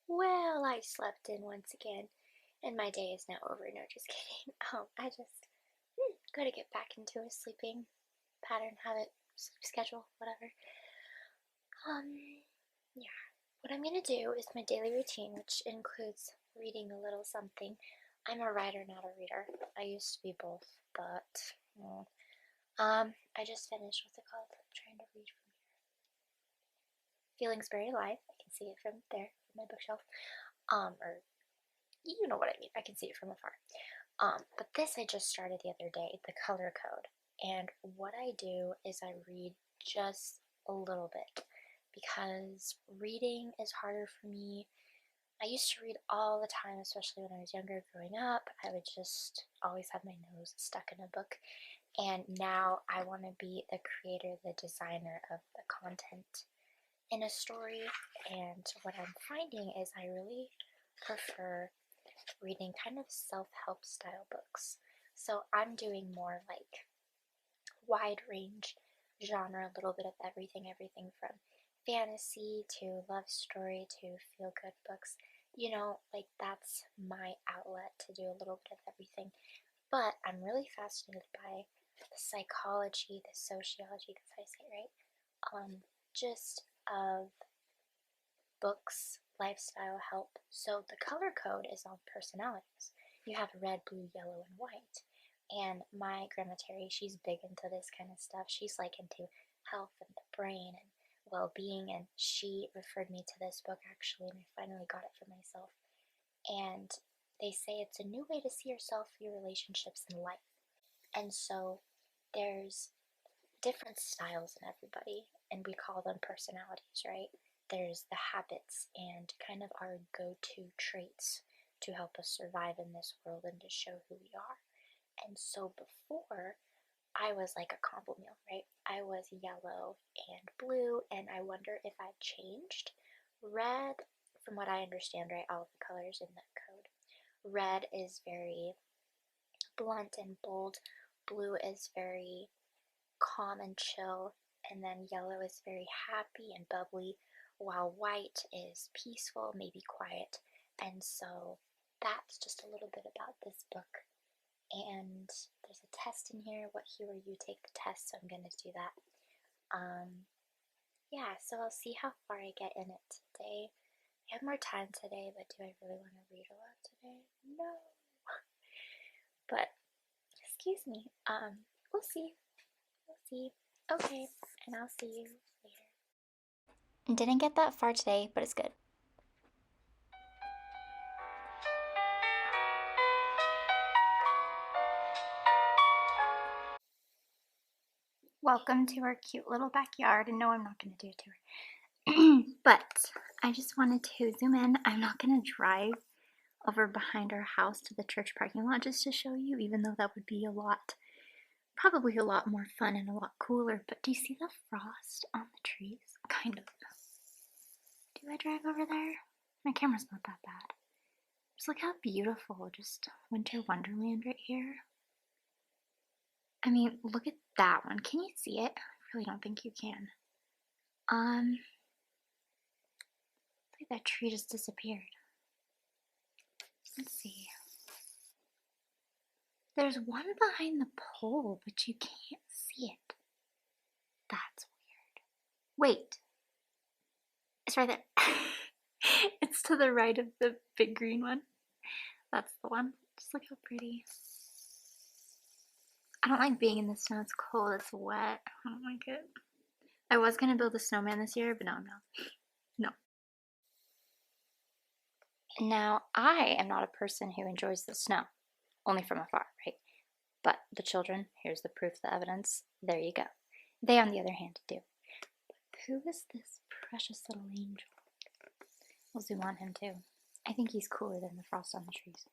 Well, I slept in once again, and my day is now over. No, just kidding. I just gotta get back into a sleeping pattern, habit, sleep schedule, whatever. Um, yeah. What I'm gonna do is my daily routine, which includes reading a little something. I'm a writer, not a reader. I used to be both, but I just finished what's it called? I'm trying to read from here. Feelings Very Alive. I can see it from there, from my bookshelf. Or you know what I mean. I can see it from afar. But this I just started the other day, the color code. And what I do is I read just a little bit because reading is harder for me. I used to read all the time, especially when I was younger growing up. I would just always have my nose stuck in a book. And now I want to be the creator, the designer of the content in a story. And what I'm finding is I really prefer reading kind of self-help style books. So I'm doing more like wide range genre, a little bit of everything from fantasy to love story to feel good books. You know, like that's my outlet to do a little bit of everything. But I'm really fascinated by the psychology, the sociology, that's how I say it, right? Just of books, lifestyle help. So the color code is on personalities. You have red, blue, yellow, and white. And my grandma Terry, she's big into this kind of stuff. She's like into health and the brain and well-being, and she referred me to this book actually, and I finally got it for myself. And they say it's a new way to see yourself, your relationships, and life. And so there's different styles in everybody, and we call them personalities, right? There's the habits and kind of our go to traits to help us survive in this world and to show who we are. And so before, I was like a combo meal, right? I was yellow and blue, and I wonder if I've changed. Red, from what I understand, right, all of the colors in that code. Red is very blunt and bold, blue is very calm and chill, and then yellow is very happy and bubbly, while white is peaceful, maybe quiet. And so that's just a little bit about this book. And there's a test in here, what hue you, take the test, so I'm going to do that. Yeah, so I'll see how far I get in it today. I have more time today, but do I really want to read a lot today? No. But, excuse me, we'll see. We'll see. Okay, and I'll see you later. Didn't get that far today, but it's good. Welcome to our cute little backyard, and no, I'm not going to do a tour. But I just wanted to zoom in. I'm not going to drive over behind our house to the church parking lot just to show you, even though that would be probably a lot more fun and a lot cooler. But do you see the frost on the trees? Kind of. Do I drive over there? My camera's not that bad. Just look how beautiful, just winter wonderland right here. I mean, look at that one. Can you see it? I really don't think you can. Looks like that tree just disappeared. Let's see. There's one behind the pole, but you can't see it. That's weird. Wait. It's right there. It's to the right of the big green one. That's the one. Just look how pretty. I don't like being in the snow. It's cold. It's wet. I don't like it. I was going to build a snowman this year, but no. Now, I am not a person who enjoys the snow. Only from afar, right? But the children, here's the proof, the evidence. There you go. They, on the other hand, do. But who is this precious little angel? We'll zoom on him too. I think he's cooler than the frost on the trees.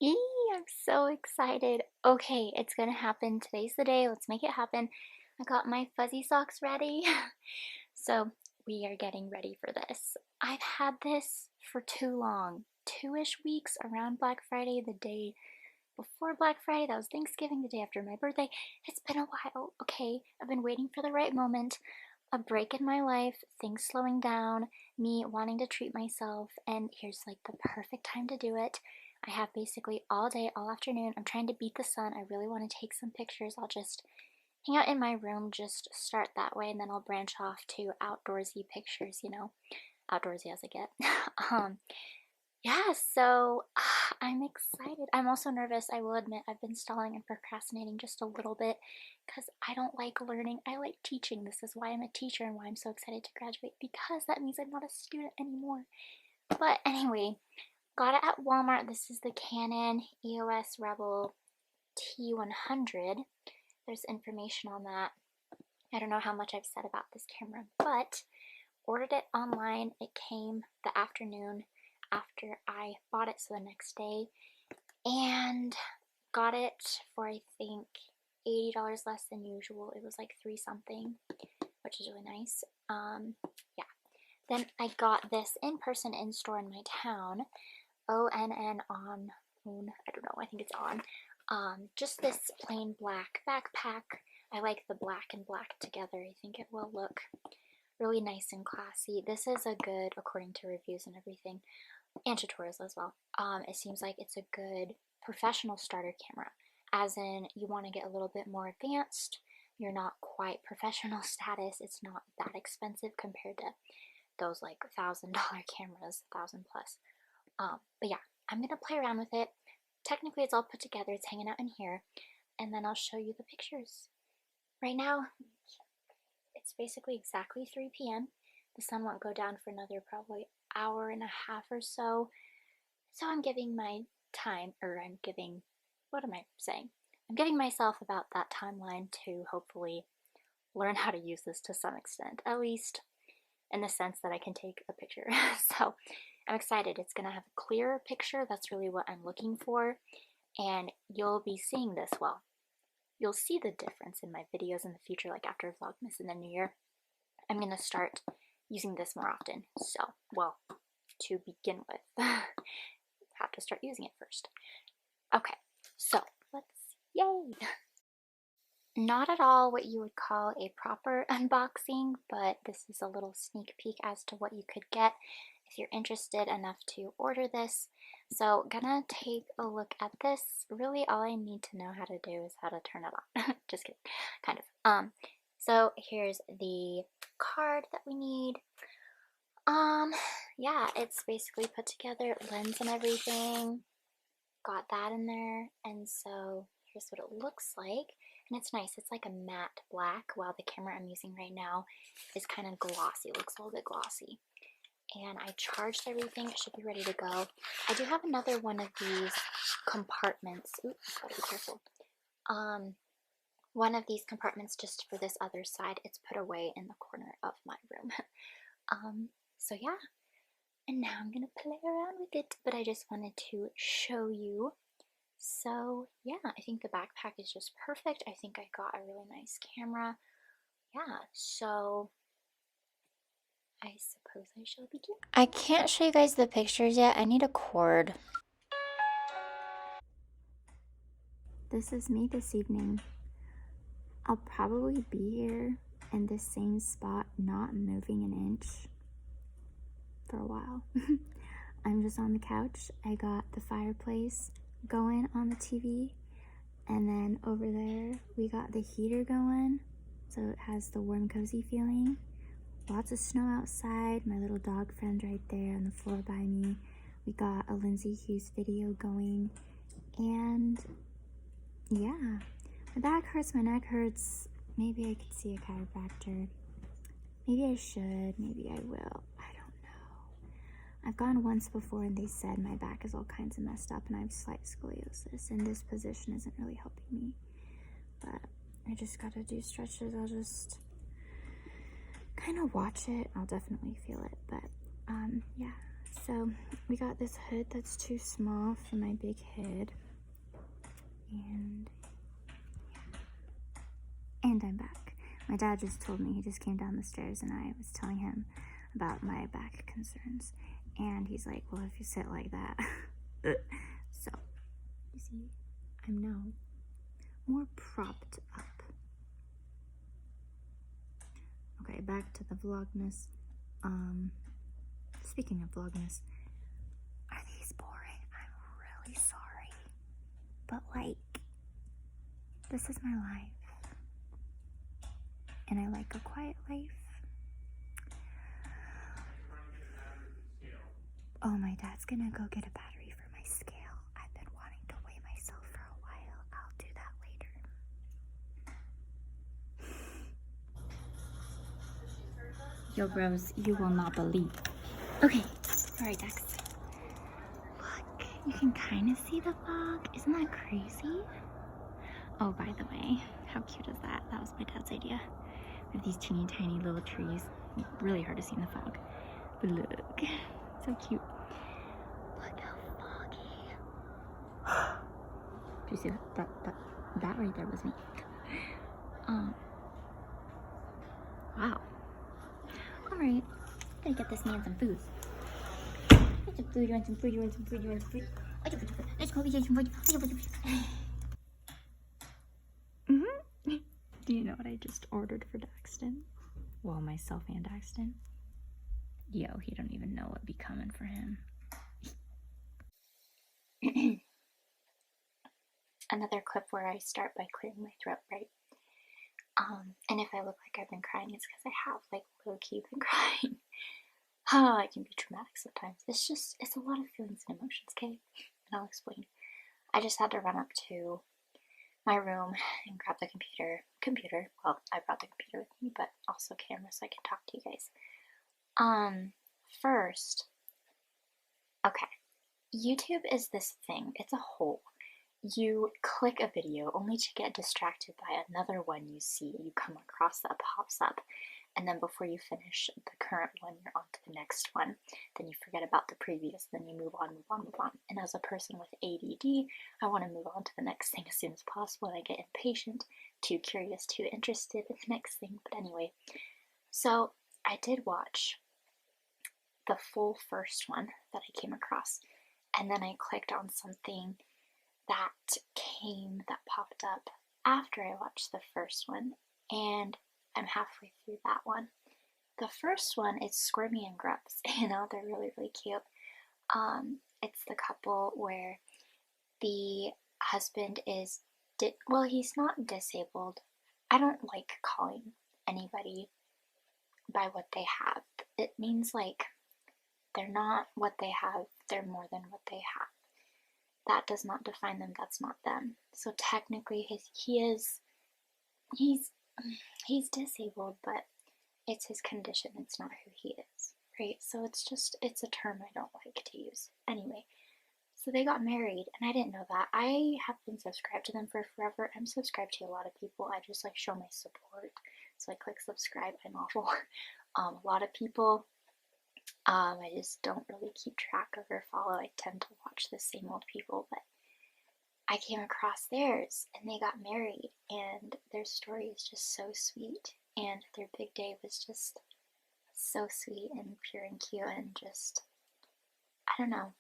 Eee, I'm so excited. Okay, it's gonna happen. Today's the day. Let's make it happen. I got my fuzzy socks ready. So we are getting ready for this. I've had this for too long. 2-ish weeks around Black Friday, the day before Black Friday, that was Thanksgiving, the day after my birthday. It's been a while, okay? I've been waiting for the right moment, a break in my life, things slowing down, me wanting to treat myself, and here's like the perfect time to do it. I have basically all day, all afternoon. I'm trying to beat the sun. I really want to take some pictures. I'll just hang out in my room, just start that way, and then I'll branch off to outdoorsy pictures, you know, outdoorsy as I get. Yeah, so I'm excited. I'm also nervous, I will admit. I've been stalling and procrastinating just a little bit because I don't like learning. I like teaching. This is why I'm a teacher and why I'm so excited to graduate, because that means I'm not a student anymore. But anyway, got it at Walmart. This is the Canon EOS Rebel T100. There's information on that. I don't know how much I've said about this camera, but ordered it online. It came the afternoon after I bought it, so the next day, and got it for I think $80 less than usual. It was like $3 something, which is really nice. Yeah. Then I got this in person in store in my town. ONN on, I don't know, I think it's on. Just this plain black backpack. I like the black and black together. I think it will look really nice and classy. This is a good, according to reviews and everything, and tutorials as well, it seems like it's a good professional starter camera, as in you want to get a little bit more advanced. You're not quite professional status. It's not that expensive compared to those like $1,000 cameras, 1,000 plus. But yeah, I'm gonna play around with it. Technically it's all put together, it's hanging out in here, and then I'll show you the pictures. Right now it's basically exactly 3 p.m. The sun won't go down for another probably hour and a half or so. So I'm giving my time, or I'm giving, what am I saying? I'm giving myself about that timeline to hopefully learn how to use this to some extent, at least in the sense that I can take a picture. So I'm excited. It's going to have a clearer picture. That's really what I'm looking for. And you'll be seeing this, well, you'll see the difference in my videos in the future, like after Vlogmas in the new year. I'm going to start using this more often. So, well, to begin with, have to start using it first. Okay, so yay! Not at all what you would call a proper unboxing, but this is a little sneak peek as to what you could get if you're interested enough to order this. So, gonna take a look at this. Really, all I need to know how to do is how to turn it on. Just kidding, kind of. So here's the card that we need. Yeah, it's basically put together, lens and everything. Got that in there, and so here's what it looks like. And it's nice, it's like a matte black, while the camera I'm using right now is kind of glossy. It looks a little bit glossy. And I charged everything, it should be ready to go. I do have another one of these compartments. Oops, gotta be careful. One of these compartments just for this other side. It's put away in the corner of my room. So yeah, and now I'm gonna play around with it, but I just wanted to show you. So yeah, I think the backpack is just perfect. I think I got a really nice camera. Yeah, so I suppose I shall begin. I can't show you guys the pictures yet. I need a cord. This is me this evening. I'll probably be here in this same spot, not moving an inch for a while. I'm just on the couch. I got the fireplace going on the TV, and then over there we got the heater going, so it has the warm, cozy feeling. Lots of snow outside. My little dog friend right there on the floor by me. We got a Lindsay Hughes video going, and yeah, my back hurts, my neck hurts. Maybe I could see a chiropractor. Maybe I should, maybe I will. I don't know. I've gone once before and they said my back is all kinds of messed up and I have slight scoliosis, and this position isn't really helping me. But I just gotta do stretches. I'll just kind of watch it. I'll definitely feel it, but yeah. So we got this hood that's too small for my big head, and I'm back. My dad just told me, he just came down the stairs and I was telling him about my back concerns. And he's like, well, if you sit like that. So, you see, I'm now more propped up. Okay, back to the Vlogmas. Speaking of Vlogmas, are these boring? I'm really sorry. But like, this is my life. And I like a quiet life. Oh, my dad's gonna go get a battery for my scale. I've been wanting to weigh myself for a while. I'll do that later. Yo, bros, you will not believe. Okay, alright, Dex. Look, you can kind of see the fog. Isn't that crazy? Oh, by the way, how cute is that? That was my dad's idea. We have these teeny tiny little trees. Really hard to see in the fog. But look, so cute. Look how foggy. Do you see that? That right there was me. Wow. Alright, gotta get this man some food. Get some food, you want some food, you want some food, you want some food. Let's go get some food. Do you know what I just ordered for Daxton? Well, myself and Daxton. Yo, he don't even know what be coming for him. Another clip where I start by clearing my throat, right? And if I look like I've been crying, it's because I have, like, low-key been crying. It can be traumatic sometimes. It's a lot of feelings and emotions, okay? And I'll explain. I just had to run up to my room and grab the computer. Well, I brought the computer with me, but also camera so I can talk to you guys. First, okay, YouTube is this thing. It's a hole. You click a video only to get distracted by another one you see, you come across that pops up, and then before you finish the current one, you're on to the next one. Then you forget about the previous, then you move on. And as a person with ADD, I want to move on to the next thing as soon as possible, and I get impatient, too curious, too interested in the next thing. But anyway, so I did watch the full first one that I came across, and then I clicked on something that popped up after I watched the first one, and I'm halfway through that one. The first one is Squirmy and Grubs. You know, they're really, really cute. It's the couple where the husband is, well, he's not disabled. I don't like calling anybody by what they have. It means like they're not what they have, they're more than what they have. That does not define them, that's not them. So technically he's disabled, but it's his condition, it's not who he is, right? So it's a term I don't like to use. Anyway, so they got married, and I didn't know that. I have been subscribed to them for forever. I'm subscribed to a lot of people. I just like show my support. So I click subscribe. I'm awful. A lot of people I just don't really keep track of or follow. I tend to watch the same old people, but I came across theirs, and they got married, and their story is just so sweet, and their big day was just so sweet and pure and cute, and just, I don't know.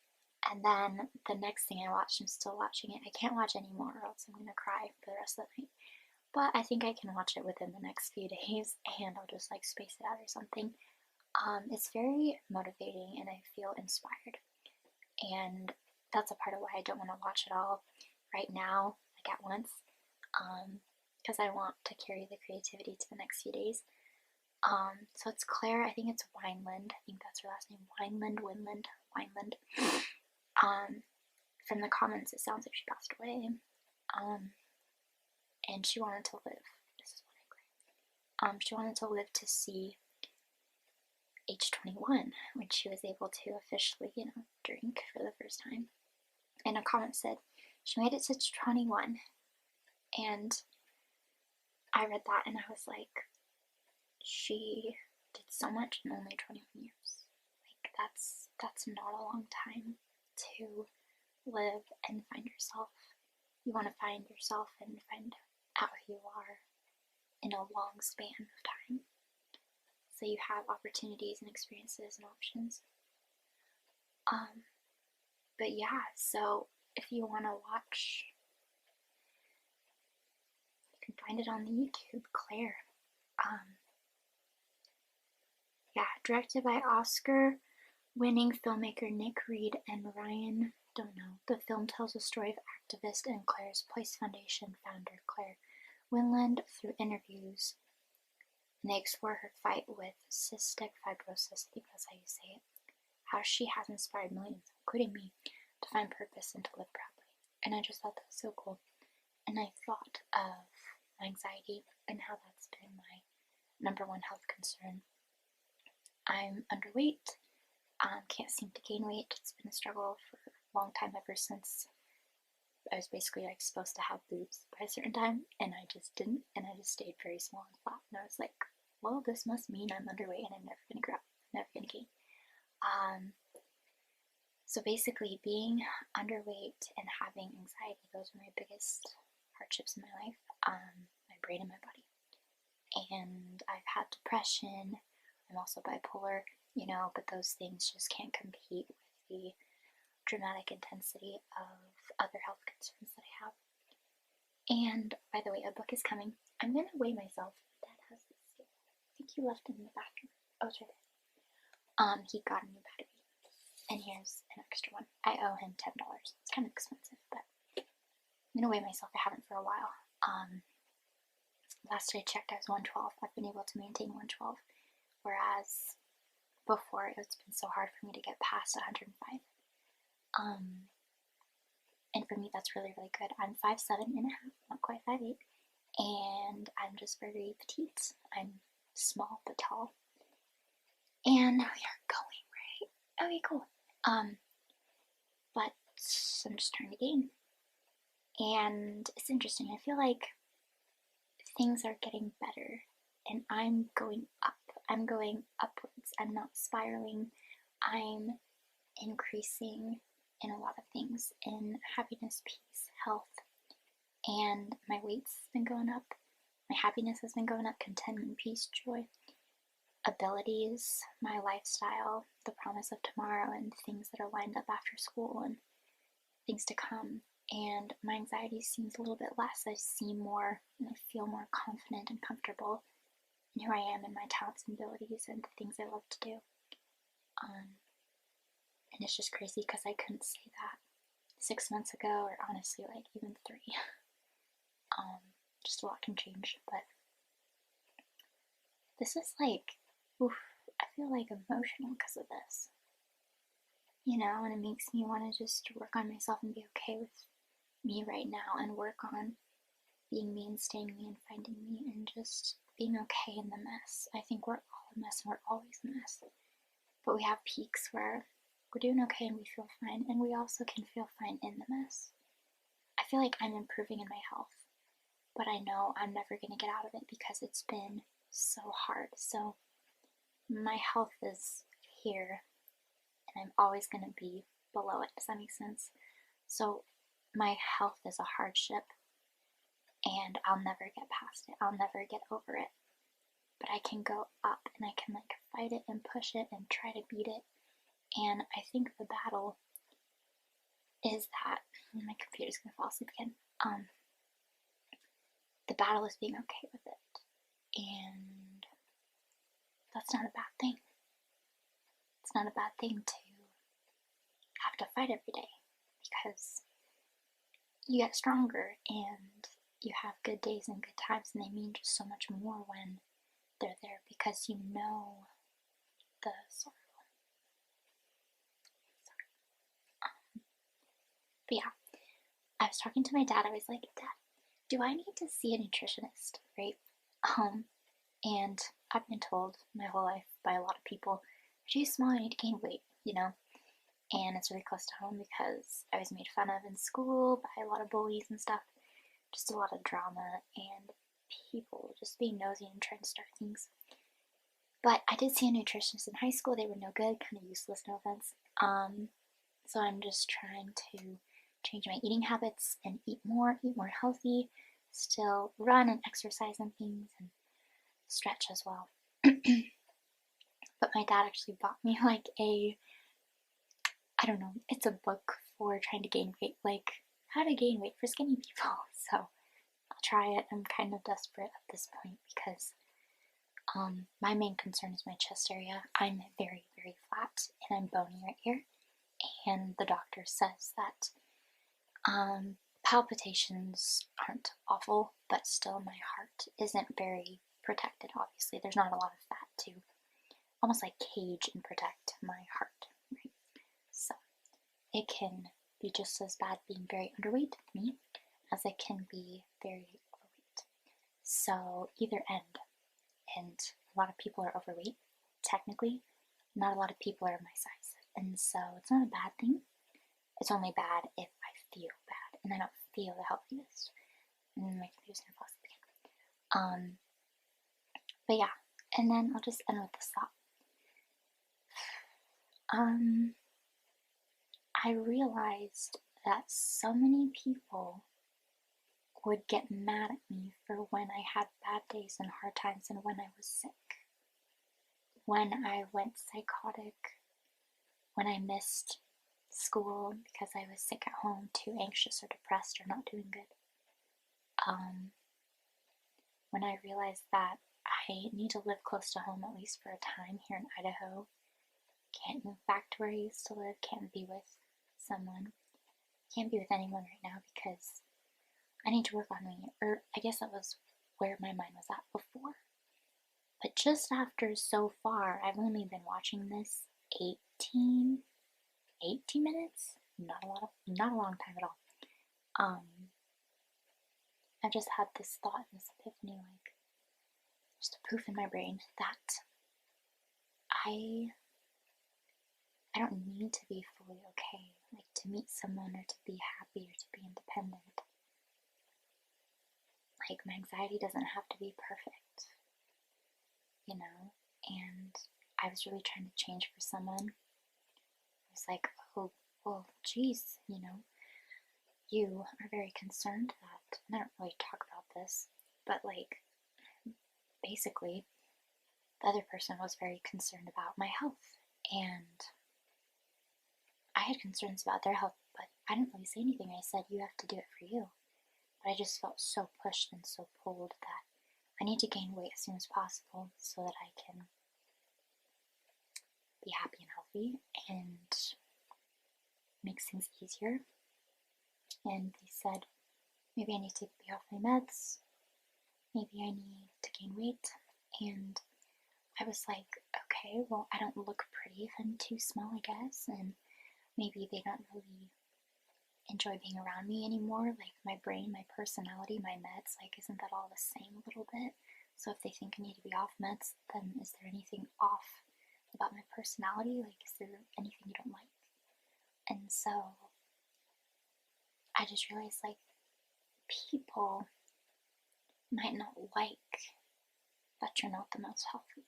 And then the next thing I watched, I'm still watching it. I can't watch anymore or else I'm gonna cry for the rest of the night. But I think I can watch it within the next few days, and I'll just like space it out or something. It's very motivating, and I feel inspired. And that's a part of why I don't want to watch it all right now, like at once, because I want to carry the creativity to the next few days. So it's Claire, I think it's Wineland, I think that's her last name, Wineland. From the comments, it sounds like she passed away. And she wanted to live. This is what I agree. She wanted to live to see age 21, when she was able to officially, drink for the first time. And a comment said, she made it to 21. And I read that and I was like, she did so much in only 21 years. Like, that's not a long time to live and find yourself. You want to find yourself and find out who you are in a long span of time. So you have opportunities and experiences and options. But yeah, so if you want to watch, you can find it on the YouTube, Claire. Yeah, directed by Oscar-winning filmmaker Nick Reed and Ryan Dono. The film tells the story of activist and Claire's Place Foundation founder Claire Winland through interviews, and they explore her fight with cystic fibrosis, I think that's how you say it, how she has inspired millions, including me, to find purpose and to live proudly. And I just thought that was so cool. And I thought of my anxiety and how that's been my #1 health concern. I'm underweight, can't seem to gain weight. It's been a struggle for a long time, ever since I was basically like supposed to have boobs by a certain time, and I just didn't, and I just stayed very small and flat. And I was like, well, this must mean I'm underweight and I'm never gonna grow, never gonna gain. So basically, being underweight and having anxiety, those are my biggest hardships in my life, my brain and my body. And I've had depression. I'm also bipolar, you know, but those things just can't compete with the dramatic intensity of other health concerns that I have. And by the way, a book is coming. I'm gonna weigh myself. Dad has this scale. I think he left it in the bathroom. Oh, it's right there. He got a new battery. And here's an extra one. I owe him $10. It's kind of expensive, but I'm gonna weigh myself. I haven't for a while. Last I checked, I was 112. I've been able to maintain 112, whereas before it's been so hard for me to get past 105. And for me, that's really, really good. I'm 5'7.5", not quite 5'8", and I'm just very petite. I'm small but tall. And we are going, right? Okay, cool. But I'm just trying to gain. And it's interesting. I feel like things are getting better, and I'm going up. I'm going upwards. I'm not spiraling. I'm increasing in a lot of things, in happiness, peace, health, and my weight's been going up. My happiness has been going up, contentment, peace, joy, abilities, my lifestyle, the promise of tomorrow, and things that are lined up after school, and things to come. And my anxiety seems a little bit less. I see more, and I feel more confident and comfortable in who I am and my talents and abilities and the things I love to do. And it's just crazy because I couldn't say that 6 months ago, or honestly, like even 3. Just a lot can change, but this is like, oof, I feel like emotional because of this. You know, and it makes me want to just work on myself and be okay with me right now, and work on being me and staying me and finding me and just being okay in the mess. I think we're all a mess and we're always a mess. But we have peaks where we're doing okay and we feel fine, and we also can feel fine in the mess. I feel like I'm improving in my health, but I know I'm never going to get out of it because it's been so hard. So my health is here, and I'm always going to be below it. Does that make sense? So my health is a hardship, and I'll never get past it. I'll never get over it. But I can go up, and I can like fight it and push it and try to beat it. And I think the battle is that, my computer's gonna fall asleep again. The battle is being okay with it, and that's not a bad thing. It's not a bad thing to have to fight every day, because you get stronger and you have good days and good times, and they mean just so much more when they're there because you know the sorrow. But yeah, I was talking to my dad. I was like, Dad, do I need to see a nutritionist, right? And I've been told my whole life by a lot of people, you're too small, you need to gain weight, you know? And it's really close to home because I was made fun of in school by a lot of bullies and stuff. Just a lot of drama and people just being nosy and trying to start things. But I did see a nutritionist in high school. They were no good, kind of useless, no offense. So I'm just trying to change my eating habits and eat more healthy, still run and exercise and things, and stretch as well. But my dad actually bought me like a I don't know, it's a book for trying to gain weight, like how to gain weight for skinny people. So I'll try it. I'm kind of desperate at this point because my main concern is my chest area. I'm very, very flat and I'm bony right here. And the doctor says that palpitations aren't awful, but still my heart isn't very protected, obviously. There's not a lot of fat to almost like cage and protect my heart, right? So it can be just as bad being very underweight with me as it can be very overweight. So either end. And a lot of people are overweight, technically. Not a lot of people are my size. And so it's not a bad thing. It's only bad if I feel bad, and I don't feel the healthiest. And my computer's gonna fall asleep again. But yeah, and then I'll just end with this thought. I realized that so many people would get mad at me for when I had bad days and hard times and when I was sick. When I went psychotic, when I missed school because I was sick at home, too anxious or depressed or not doing good. When I realized that I need to live close to home at least for a time here in Idaho. Can't move back to where I used to live, can't be with someone, can't be with anyone right now because I need to work on me, or I guess that was where my mind was at before. But just after so far, I've only been watching this 18 minutes, not a long time at all. I just had this thought, this epiphany, like just a poof in my brain that I don't need to be fully okay, like to meet someone or to be happy or to be independent. Like my anxiety doesn't have to be perfect, you know? And I was really trying to change for someone. I was like, oh, well, geez, you know, you are very concerned that, and I don't really talk about this, but like, basically, the other person was very concerned about my health, and I had concerns about their health, but I didn't really say anything. I said, you have to do it for you. But I just felt so pushed and so pulled that I need to gain weight as soon as possible so that I can be happy and healthy and makes things easier. And they said, maybe I need to be off my meds, maybe I need to gain weight. And I was like, okay, well, I don't look pretty if I'm too small, I guess, and maybe they don't really enjoy being around me anymore, like my brain, my personality, my meds, like isn't that all the same a little bit? So if they think I need to be off meds, then is there anything off about my personality? Like, is there anything you don't like? And so I just realized, like, people might not like that you're not the most healthy.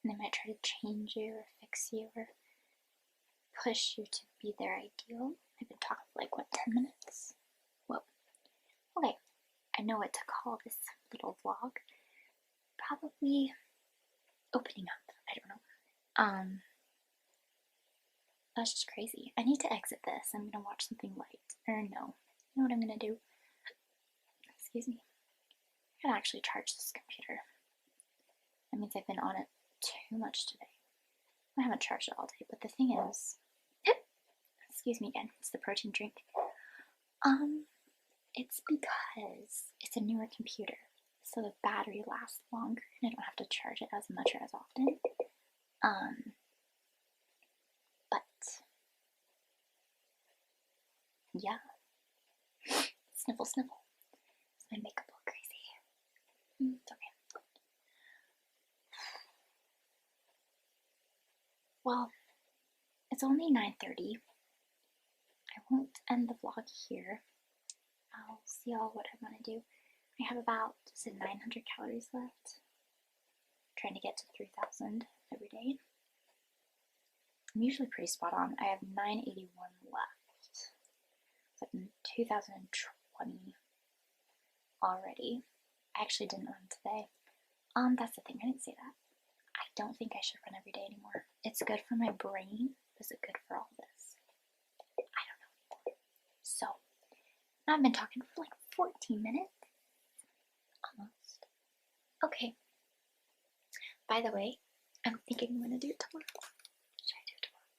And they might try to change you or fix you or push you to be their ideal. I've been talking for like, what, 10 minutes? Whoa. Okay, I know what to call this little vlog. Probably opening up. I don't know. That's just crazy. I need to exit this. I'm gonna watch something light. Or no. You know what I'm gonna do? Excuse me. I'm gonna actually charge this computer. That means I've been on it too much today. I haven't charged it all day, but the thing is, excuse me again, it's the protein drink. It's because it's a newer computer, so the battery lasts longer and I don't have to charge it as much or as often. But yeah, sniffle, sniffle. Does my makeup look crazy? It's okay. Well, it's only 9:30. I won't end the vlog here. I'll see y'all what I want to do. I have about, is it 900 calories left? I'm trying to get to 3,000 every day. I'm usually pretty spot on. I have 981 left. It's like 2020 already. I actually didn't run today. That's the thing, I didn't say that. I don't think I should run every day anymore. It's good for my brain, but is it good for all this? I've been talking for like 14 minutes. Almost. Okay. By the way, I'm thinking I'm going to do it tomorrow. Should I do it tomorrow?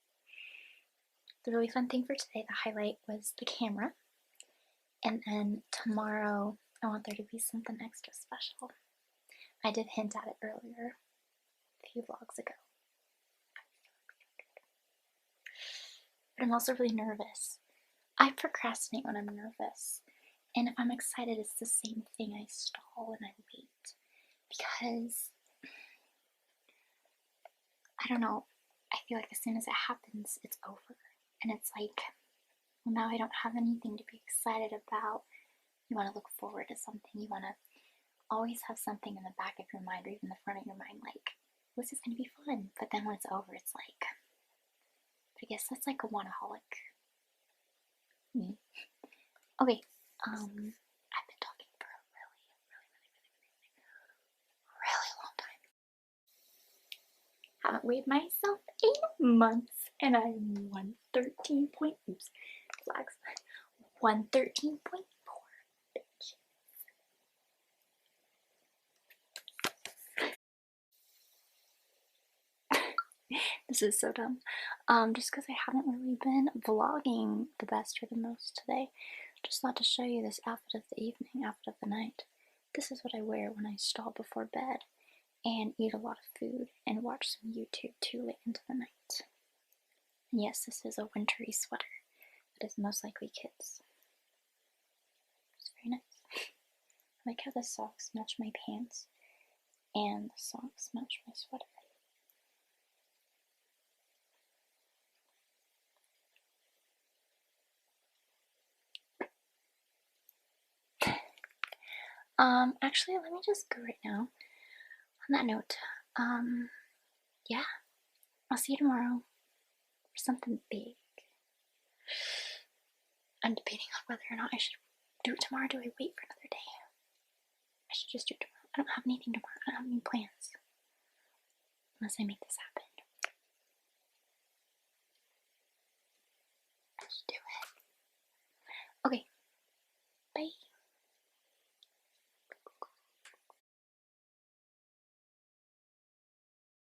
The really fun thing for today, the highlight, was the camera. And then tomorrow, I want there to be something extra special. I did hint at it earlier, a few vlogs ago. But I'm also really nervous. I procrastinate when I'm nervous. And if I'm excited, it's the same thing. I stall and I wait. Because, I don't know, I feel like as soon as it happens, it's over. And it's like, well, now I don't have anything to be excited about. You want to look forward to something. You want to always have something in the back of your mind or even the front of your mind, like, this is going to be fun. But then when it's over, it's like, I guess that's like a wanaholic. Okay, I've been talking for a really long time. Haven't weighed myself in months, and I'm 113 point, oops, flags, 113.4, bitch. This is so dumb. Just because I haven't really been vlogging the best or the most today, just thought to show you this outfit of the evening, outfit of the night. This is what I wear when I stall before bed and eat a lot of food and watch some YouTube too late into the night. And yes, this is a wintry sweater that is most likely kids. It's very nice. I like how the socks match my pants and the socks match my sweater. Actually, let me just go right now. On that note, yeah, I'll see you tomorrow for something big. I'm debating on whether or not I should do it tomorrow. Do I wait for another day? I should just do it tomorrow. I don't have anything tomorrow. I don't have any plans. Unless I make this happen. I should do it. Okay. Bye.